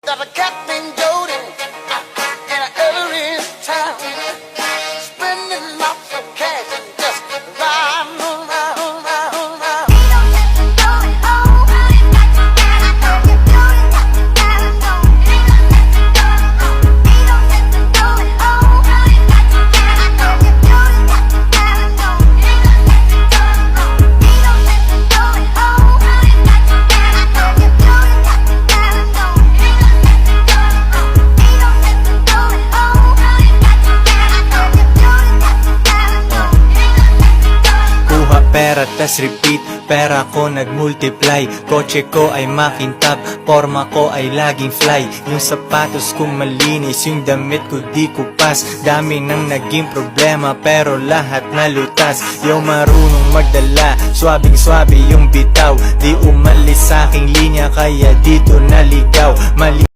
There's a cat named Jody in an early town, spending lots of cash and just riding around, round, round. Pera tas repeat, pera ko nagmultiply. Kotse ko ay makintab, forma ko ay laging fly. Yung sapatos ko malinis, yung damit ko di kupas. Dami nang naging problema pero lahat nalutas. Yung marunong magdala, swabing-swabe yung bitaw. Di umalis sa aking linya kaya dito naligaw.